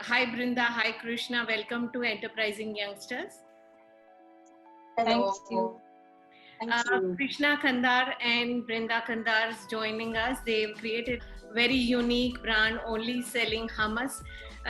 Hi Brinda, hi Krishna, welcome to Enterprising Youngsters. Hello. Thank you. Krishna Kandar and Brinda Kandar is joining us. They've created a very unique brand only selling hummus.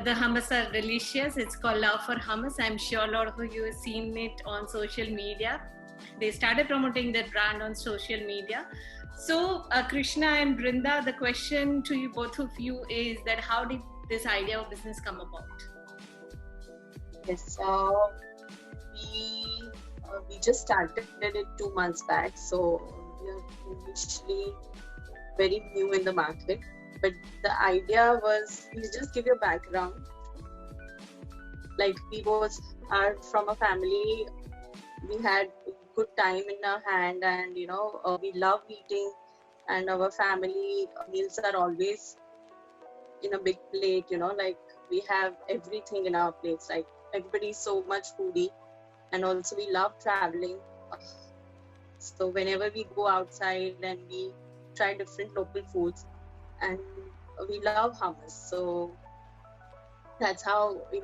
The hummus are delicious. It's called Love for Hummus. I'm sure a lot of you have seen it on social media. They started promoting their brand on social media. So Krishna and Brinda, the question to you, both of you, is that how did this idea of business come about? Yes, we just started it 2 months back, so we are initially very new in the market. But the idea was, we just give you a background. Like, we both are from a family, we had good time in our hand, and we love eating, and our family meals are always in a big plate, like we have everything in our plates. Like, everybody's so much foodie, and also we love traveling. So whenever we go outside and we try different local foods, and we love hummus. So that's how we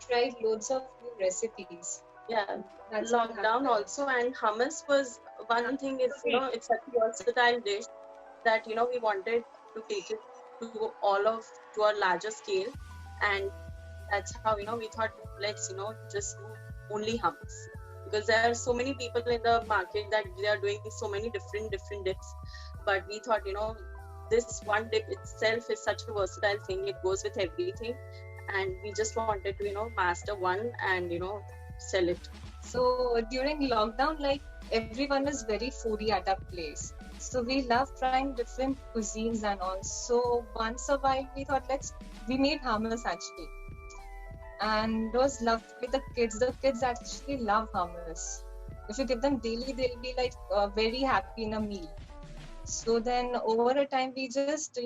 tried loads of new recipes. Yeah, that's lockdown also, and hummus was one thing. Is it's such a versatile dish that we wanted to take it to a larger scale, and that's how we thought, let's just do only hummus, because there are so many people in the market that they are doing so many different dips, but we thought this one dip itself is such a versatile thing. It goes with everything, and we just wanted to master one and sell it. So during lockdown, like, everyone was very foodie at our place. So we love trying different cuisines and all. So once a while we thought, we made hummus actually. And those loved by the kids. The kids actually love hummus. If you give them daily, they'll be like very happy in a meal. So then over a time, we just,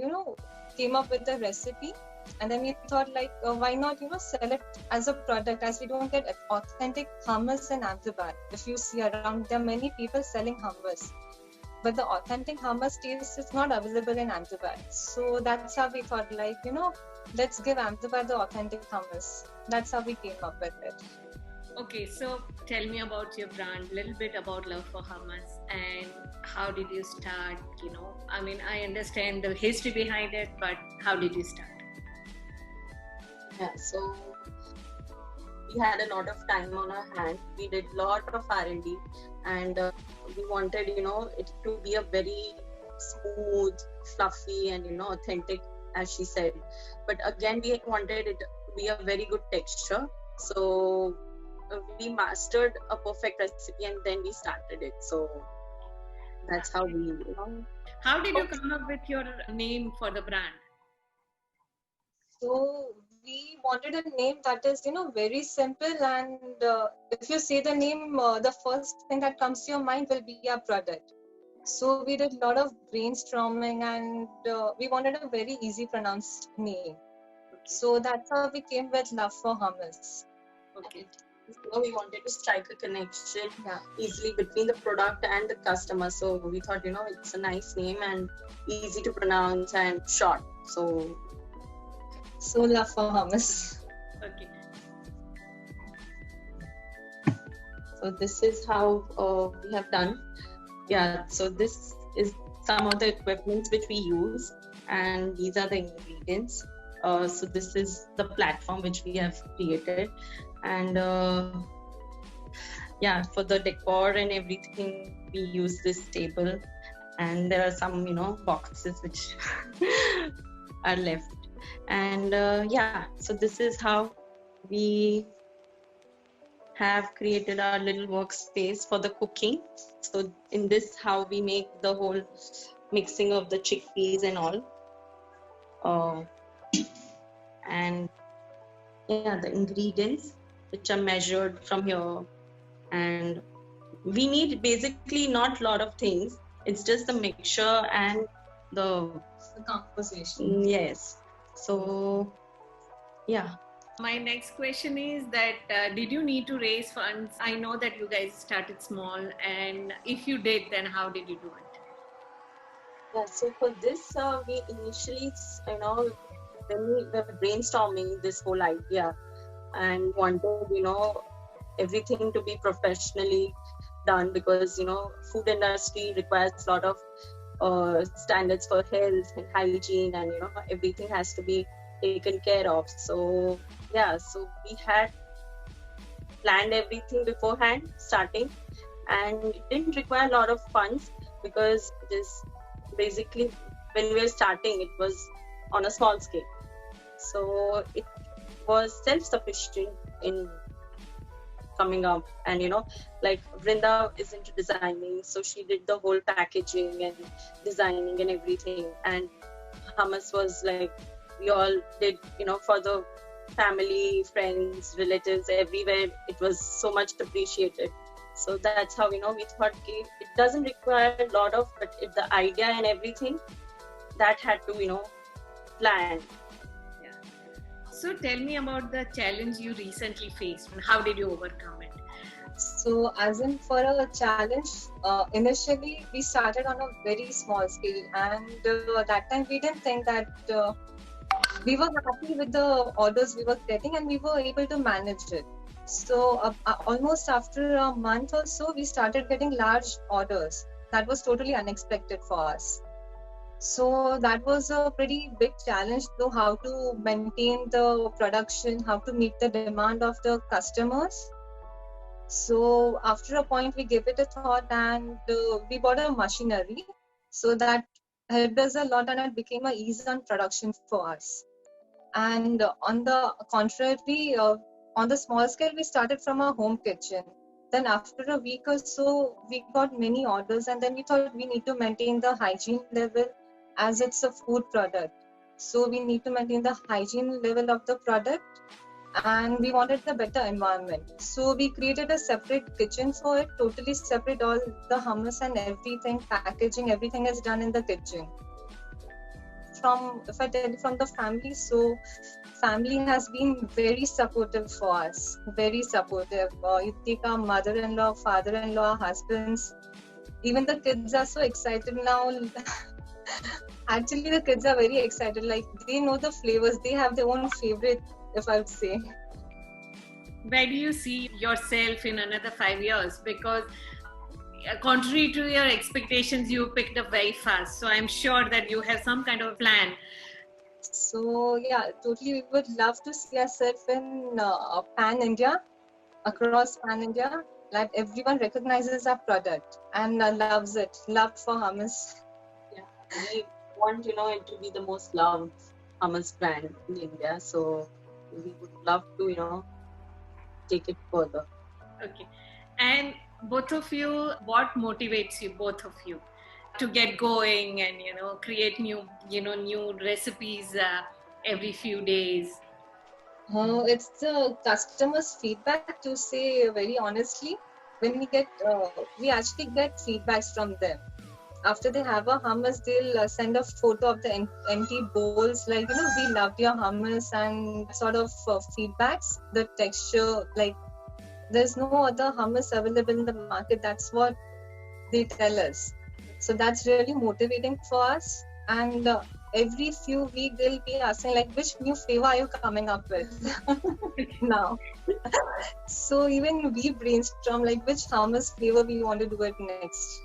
came up with the recipe. And then we thought, why not, sell it as a product, as we don't get authentic hummus in Ahmedabad. If you see around, there are many people selling hummus, but the authentic hummus taste is not available in Ahmedabad. So that's how we thought, let's give Ahmedabad the authentic hummus. That's how we came up with it. Okay, so tell me about your brand, a little bit about Love for Hummus, and how did you start? I understand the history behind it, but how did you start? Yeah, so we had a lot of time on our hand. We did a lot of R&D, and we wanted, it to be a very smooth, fluffy, and authentic, as she said. But again, we wanted it to be a very good texture. So we mastered a perfect recipe, and then we started it. So that's how we, How did you come up with your name for the brand? So we wanted a name that is, very simple, and if you say the name, the first thing that comes to your mind will be our product. So we did a lot of brainstorming, and we wanted a very easy pronounced name. So that's how we came with Love for Hummus. Okay. So we wanted to strike a connection easily between the product and the customer. So we thought, it's a nice name and easy to pronounce and short. So Love for Hummus. Okay. So this is how we have done. Yeah, so this is some of the equipments which we use, and these are the ingredients. So this is the platform which we have created, and for the decor and everything, we use this table, and there are some boxes which are left, and so this is how we have created our little workspace for the cooking. So in this, how we make the whole mixing of the chickpeas and all, and the ingredients which are measured from here, and we need basically not a lot of things. It's just the mixture and the composition. Yes. So my next question is that did you need to raise funds? I know that you guys started small, and if you did, then how did you do it? Yeah, so for this, we initially, when we were brainstorming this whole idea and wanted, everything to be professionally done, because, food industry requires a lot of standards for health and hygiene, and, everything has to be taken care of. So, so we had planned everything beforehand, starting, and it didn't require a lot of funds, because just basically when we were starting, it was on a small scale. So it was self-sufficient in coming up, and like Vrinda is into designing, so she did the whole packaging and designing and everything, and hummus was like we all did, for the family, friends, relatives, everywhere. It was so much appreciated. So that's how, we thought, okay, it doesn't require a lot of, but the idea and everything that had to, plan. Yeah. So tell me about the challenge you recently faced and how did you overcome it? So, as in for a challenge, initially we started on a very small scale, and that time we didn't think that we were happy with the orders we were getting, and we were able to manage it. So, almost after a month or so, we started getting large orders. That was totally unexpected for us. So that was a pretty big challenge, though, how to maintain the production, how to meet the demand of the customers. So after a point, we gave it a thought, and we bought a machinery. So that helped us a lot, and it became an ease on production for us. And on the contrary, on the small scale, we started from our home kitchen. Then after a week or so, we got many orders, and then we thought we need to maintain the hygiene level, as it's a food product. So we need to maintain the hygiene level of the product, and we wanted a better environment. So we created a separate kitchen for it, totally separate. All the hummus and everything, packaging, everything is done in the kitchen. If I tell you from the family, so family has been very supportive for us, very supportive. You take our mother-in-law, father-in-law, husbands, even the kids are so excited now. Actually, the kids are very excited. Like, they know the flavors. They have their own favorite, if I would say. Where do you see yourself in another 5 years? Because contrary to your expectations, you picked up very fast. So I'm sure that you have some kind of plan. So yeah, totally. We would love to see ourselves in pan-India, across pan-India, that everyone recognizes our product and loves it. Loved for hummus. Yeah, we want, it to be the most loved hummus brand in India. So we would love to, take it further. Okay. And both of you, what motivates you, both of you, to get going and, create new recipes every few days? It's the customer's feedback, to say very honestly. When we actually get feedbacks from them. After they have a hummus, they'll send a photo of the empty bowls, like, we loved your hummus, and sort of feedbacks, the texture, like, there's no other hummus available in the market. That's what they tell us. So that's really motivating for us. And every few weeks, they'll be asking, like, which new flavor are you coming up with now? So even we brainstorm, like, which hummus flavor we want to do it next.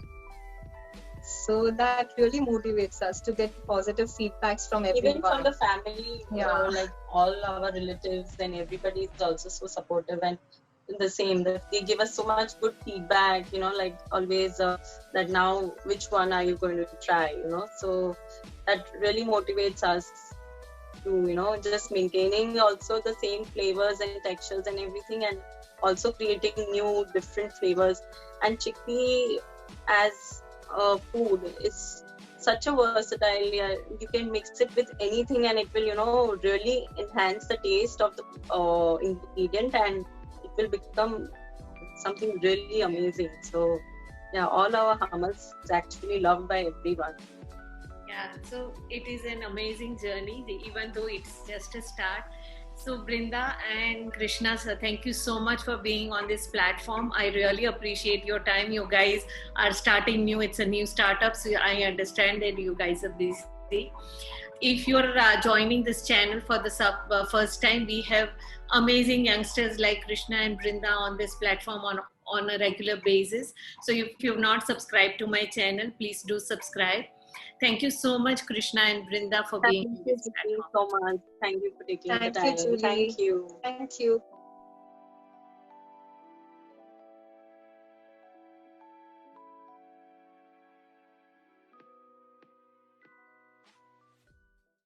So that really motivates us to get positive feedbacks from everyone. Even from the family, like all our relatives and everybody is also so supportive, and the same, that they give us so much good feedback, like always, that now which one are you going to try, so that really motivates us to, just maintaining also the same flavors and textures and everything, and also creating new different flavors. And chickpea as food is such a versatile, you can mix it with anything and it will, really enhance the taste of the ingredient, and it will become something really amazing. So all our hummus is actually loved by everyone. Yeah, so it is an amazing journey, even though it's just a start. So Brinda and Krishna, sir, thank you so much for being on this platform. I really appreciate your time. You guys are starting new. It's a new startup, so I understand that you guys are busy. if you're joining this channel for the first time, we have amazing youngsters like Krishna and Brinda on this platform on a regular basis. So if you've not subscribed to my channel, please do subscribe. Thank you so much, Krishna and Brinda, for being on this platform. Thank you so much. Thank you for taking the time. Thank you, Julie. Thank you. Thank you.